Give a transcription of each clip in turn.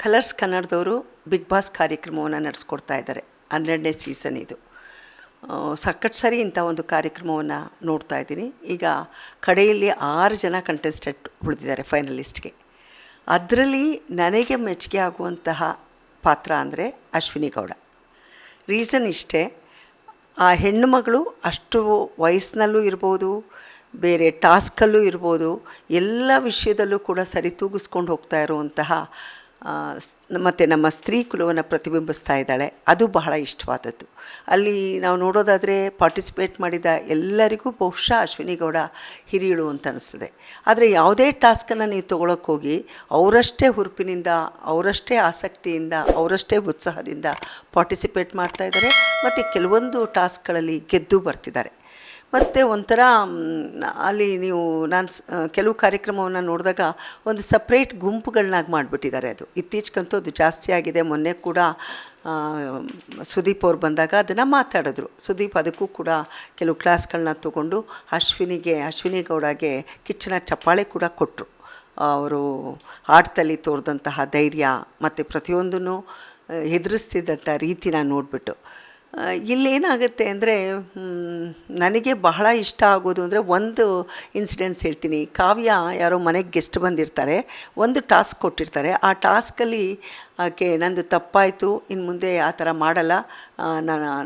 Colours ಕನ್ನಡದವರು big boss ಕಾರ್ಯಕ್ರಮವನ್ನು ನಡೆಸ್ಕೊಡ್ತಾ ಇದ್ದಾರೆ. 12ನೇ season ಇದು. ಸಖತ್ ಸರಿ ಇಂಥ ಒಂದು ಕಾರ್ಯಕ್ರಮವನ್ನು ನೋಡ್ತಾ ಇದ್ದೀನಿ. ಈಗ ಕಡೆಯಲ್ಲಿ 6 ಜನ ಕಂಟೆಸ್ಟೆಂಟ್ ಉಳಿದಿದ್ದಾರೆ ಫೈನಲಿಸ್ಟ್ಗೆ. ಅದರಲ್ಲಿ ನನಗೆ ಮೆಚ್ಚುಗೆ ಆಗುವಂತಹ ಪಾತ್ರ ಅಂದರೆ ಅಶ್ವಿನಿ ಗೌಡ. ರೀಸನ್ ಇಷ್ಟೇ, ಆ ಹೆಣ್ಣುಮಗಳು ಅಷ್ಟು ವಯಸ್ಸಿನಲ್ಲೂ ಇರ್ಬೋದು, ಬೇರೆ ಟಾಸ್ಕಲ್ಲೂ ಇರ್ಬೋದು, ಎಲ್ಲ ವಿಷಯದಲ್ಲೂ ಕೂಡ ಸರಿತೂಗಿಸ್ಕೊಂಡು ಹೋಗ್ತಾ ಇರುವಂತಹ ಮತ್ತು ನಮ್ಮ ಸ್ತ್ರೀ ಕುಲವನ್ನು ಪ್ರತಿಬಿಂಬಿಸ್ತಾ ಇದ್ದಾಳೆ. ಅದು ಬಹಳ ಇಷ್ಟವಾದದ್ದು. ಅಲ್ಲಿ ನಾವು ನೋಡೋದಾದರೆ ಪಾರ್ಟಿಸಿಪೇಟ್ ಮಾಡಿದ ಎಲ್ಲರಿಗೂ ಬಹುಶಃ ಅಶ್ವಿನಿ ಗೌಡ ಹಿರಿಯಳು ಅಂತ ಅನಿಸ್ತದೆ. ಆದರೆ ಯಾವುದೇ ಟಾಸ್ಕನ್ನು ನೀವು ತೊಗೊಳಕ್ಕೋಗಿ ಅವರಷ್ಟೇ ಹುರುಪಿನಿಂದ, ಅವರಷ್ಟೇ ಆಸಕ್ತಿಯಿಂದ, ಅವರಷ್ಟೇ ಉತ್ಸಾಹದಿಂದ ಪಾರ್ಟಿಸಿಪೇಟ್ ಮಾಡ್ತಾಯಿದ್ದಾರೆ ಮತ್ತು ಕೆಲವೊಂದು ಟಾಸ್ಕ್ಗಳಲ್ಲಿ ಗೆದ್ದು ಬರ್ತಿದ್ದಾರೆ. ಮತ್ತು ಒಂಥರ ಅಲ್ಲಿ ನೀವು ಕೆಲವು ಕಾರ್ಯಕ್ರಮವನ್ನು ನೋಡಿದಾಗ ಒಂದು ಸಪ್ರೇಟ್ ಗುಂಪುಗಳನ್ನಾಗಿ ಮಾಡಿಬಿಟ್ಟಿದ್ದಾರೆ. ಅದು ಇತ್ತೀಚೆಗಂತೂ ಅದು ಜಾಸ್ತಿ ಆಗಿದೆ. ಮೊನ್ನೆ ಕೂಡ ಸುದೀಪ್ ಅವ್ರು ಬಂದಾಗ ಅದನ್ನು ಮಾತಾಡಿದ್ರು. ಸುದೀಪ್ ಅದಕ್ಕೂ ಕೂಡ ಕೆಲವು ಕ್ಲಾಸ್ಗಳನ್ನ ತೊಗೊಂಡು ಅಶ್ವಿನಿ ಗೌಡಗೆ ಕಿಚ್ಚನ ಚಪ್ಪಾಳೆ ಕೂಡ ಕೊಟ್ಟರು. ಅವರು ಆಟದಲ್ಲಿ ತೋರಿದಂತಹ ಧೈರ್ಯ ಮತ್ತು ಪ್ರತಿಯೊಂದನ್ನು ಎದುರಿಸ್ತಿದ್ದಂಥ ರೀತಿನ ನೋಡಿಬಿಟ್ಟು. ಇಲ್ಲೇನಾಗುತ್ತೆ ಅಂದರೆ ನನಗೆ ಬಹಳ ಇಷ್ಟ ಆಗೋದು ಅಂದರೆ ಒಂದು ಇನ್ಸಿಡೆನ್ಸ್ ಹೇಳ್ತೀನಿ. ಕಾವ್ಯ ಯಾರೋ ಮನೆಗೆ ಗೆಸ್ಟ್ ಬಂದಿರ್ತಾರೆ, ಒಂದು ಟಾಸ್ಕ್ ಕೊಟ್ಟಿರ್ತಾರೆ. ಆ ಟಾಸ್ಕಲ್ಲಿ ಆಕೆ ನಂದು ತಪ್ಪಾಯಿತು, ಇನ್ನು ಮುಂದೆ ಆ ಥರ ಮಾಡಲ್ಲ,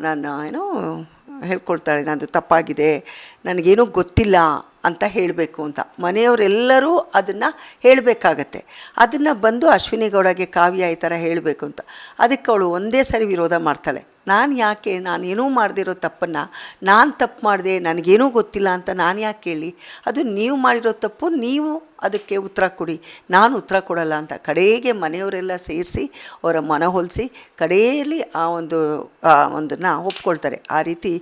ನಾನು ಏನೋ ಹೇಳ್ಕೊಳ್ತಾಳೆ, ನಂದು ತಪ್ಪಾಗಿದೆ, ನನಗೇನೂ ಗೊತ್ತಿಲ್ಲ ಅಂತ ಹೇಳಬೇಕು ಅಂತ. ಮನೆಯವರೆಲ್ಲರೂ ಅದನ್ನು ಹೇಳಬೇಕಾಗತ್ತೆ. ಅದನ್ನು ಬಂದು ಅಶ್ವಿನಿ ಗೌಡಗೆ ಕಾವ್ಯ ಈ ಥರ ಹೇಳಬೇಕು ಅಂತ. ಅದಕ್ಕೆ ಅವಳು ಒಂದೇ ಸರಿ ವಿರೋಧ ಮಾಡ್ತಾಳೆ. ನಾನೇನೂ ಮಾಡದಿರೋ ತಪ್ಪನ್ನು ನಾನು ತಪ್ಪು ಮಾಡಿದೆ, ನನಗೇನೂ ಗೊತ್ತಿಲ್ಲ ಅಂತ ನಾನು ಯಾಕೆ ಹೇಳಿ? ಅದು ನೀವು ಮಾಡಿರೋ ತಪ್ಪು, ನೀವು ಅದಕ್ಕೆ ಉತ್ತರ ಕೊಡಿ, ನಾನು ಉತ್ತರ ಕೊಡಲ್ಲ ಅಂತ ಕಡೆಗೆ ಮನೆಯವರೆಲ್ಲ ಸೇರಿಸಿ ಅವರ ಮನವೊಲಿಸಿ ಕಡೆಯಲ್ಲಿ ಒಂದನ್ನು ಒಪ್ಕೊಳ್ತಾರೆ. ಆ ರೀತಿ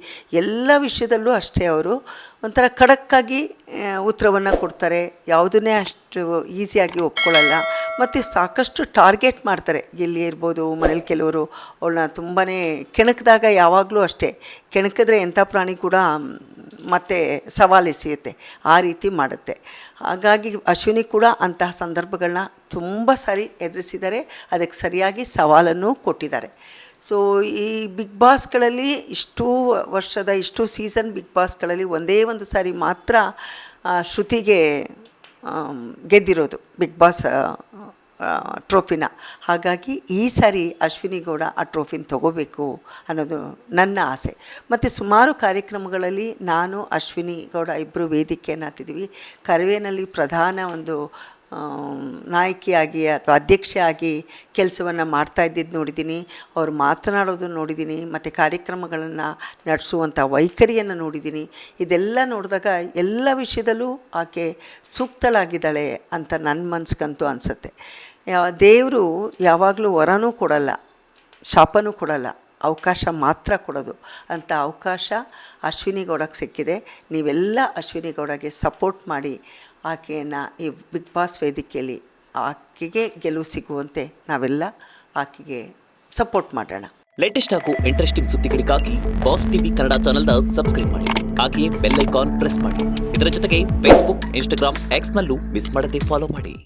ಎಲ್ಲ ವಿಷಯದಲ್ಲೂ ಅಷ್ಟೇ ಅವರು ಒಂಥರ ಖಡಕ್ಕಾಗಿ ಉತ್ತರವನ್ನು ಕೊಡ್ತಾರೆ. ಯಾವುದನ್ನೇ ಅಷ್ಟು ಈಸಿಯಾಗಿ ಒಪ್ಕೊಳ್ಳಲ್ಲ ಮತ್ತು ಸಾಕಷ್ಟು ಟಾರ್ಗೆಟ್ ಮಾಡ್ತಾರೆ. ಎಲ್ಲಿ ಇರ್ಬೋದು, ಮನೇಲಿ ಕೆಲವರು ಅವಳನ್ನ ತುಂಬಾ ಕೆಣಕಿದಾಗ ಯಾವಾಗಲೂ ಅಷ್ಟೇ, ಕೆಣಕಿದ್ರೆ ಎಂಥ ಪ್ರಾಣಿ ಕೂಡ ಮತ್ತೆ ಸವಾಲೆಸೆಯುತ್ತೆ, ಆ ರೀತಿ ಮಾಡುತ್ತೆ. ಹಾಗಾಗಿ ಅಶ್ವಿನಿ ಕೂಡ ಅಂತಹ ಸಂದರ್ಭಗಳನ್ನ ತುಂಬ ಸಾರಿ ಎದುರಿಸಿದ್ದಾರೆ, ಅದಕ್ಕೆ ಸರಿಯಾಗಿ ಸವಾಲನ್ನು ಕೊಟ್ಟಿದ್ದಾರೆ. ಸೊ ಈ ಬಿಗ್ ಬಾಸ್ಗಳಲ್ಲಿ ಇಷ್ಟು ಸೀಸನ್ ಬಿಗ್ ಬಾಸ್ಗಳಲ್ಲಿ ಒಂದೇ ಒಂದು ಸಾರಿ ಮಾತ್ರ ಶ್ರುತಿಗೆ ಗೆದ್ದಿರೋದು ಬಿಗ್ ಬಾಸ್ ಟ್ರೋಫಿನ. ಹಾಗಾಗಿ ಈ ಸಾರಿ ಅಶ್ವಿನಿ ಗೌಡ ಆ ಟ್ರೋಫಿನ ತಗೋಬೇಕು ಅನ್ನೋದು ನನ್ನ ಆಸೆ. ಮತ್ತು ಸುಮಾರು ಕಾರ್ಯಕ್ರಮಗಳಲ್ಲಿ ನಾನು ಅಶ್ವಿನಿ ಗೌಡ ಇಬ್ಬರು ವೇದಿಕೆಯನ್ನು ಹತ್ತಿದ್ದೀವಿ. ಕರವೇನಲ್ಲಿ ಪ್ರಧಾನ ಒಂದು ನಾಯಕಿಯಾಗಿ ಅಥವಾ ಅಧ್ಯಕ್ಷೆಯಾಗಿ ಕೆಲಸವನ್ನು ಮಾಡ್ತಾ ಇದ್ದಿದ್ದು ನೋಡಿದ್ದೀನಿ. ಅವರು ಮಾತನಾಡೋದು ನೋಡಿದ್ದೀನಿ ಮತ್ತು ಕಾರ್ಯಕ್ರಮಗಳನ್ನು ನಡೆಸುವಂಥ ವೈಖರಿಯನ್ನು ನೋಡಿದ್ದೀನಿ. ಇದೆಲ್ಲ ನೋಡಿದಾಗ ಎಲ್ಲ ವಿಷಯದಲ್ಲೂ ಆಕೆ ಸೂಕ್ತಳಾಗಿದ್ದಾಳೆ ಅಂತ ನನ್ನ ಮನಸ್ಸಿಗಂತೂ ಅನಿಸುತ್ತೆ. ದೇವರು ಯಾವಾಗಲೂ ವರನೂ ಕೊಡಲ್ಲ, ಶಾಪನೂ ಕೊಡಲ್ಲ, ಅವಕಾಶ ಮಾತ್ರ ಕೊಡೋದು. ಅಂಥ ಅವಕಾಶ ಅಶ್ವಿನಿ ಗೌಡಕ್ಕೆ ಸಿಕ್ಕಿದೆ. ನೀವೆಲ್ಲ ಅಶ್ವಿನಿ ಗೌಡಗೆ ಸಪೋರ್ಟ್ ಮಾಡಿ ಆಕೆಯನ್ನು ಈ ಬಿಗ್ ಬಾಸ್ ವೇದಿಕೆಯಲ್ಲಿ ಆಕೆಗೆ ಗೆಲುವು ಸಿಗುವಂತೆ ನಾವೆಲ್ಲ ಆಕೆಗೆ ಸಪೋರ್ಟ್ ಮಾಡೋಣ. ಲೇಟೆಸ್ಟ್ ಹಾಗೂ ಇಂಟ್ರೆಸ್ಟಿಂಗ್ ಸುದ್ದಿಗಳಿಗಾಗಿ ಬಾಸ್ ಟಿವಿ ಕನ್ನಡ ಚಾನೆಲ್ನ ಸಬ್ಸ್ಕ್ರೈಬ್ ಮಾಡಿ, ಹಾಗೆಯೇ ಬೆಲ್ ಐಕಾನ್ ಪ್ರೆಸ್ ಮಾಡಿ. ಇದರ ಜೊತೆಗೆ ಫೇಸ್ಬುಕ್, ಇನ್ಸ್ಟಾಗ್ರಾಮ್, ಎಕ್ಸ್ನಲ್ಲೂ ಮಿಸ್ ಮಾಡದೆ ಫಾಲೋ ಮಾಡಿ.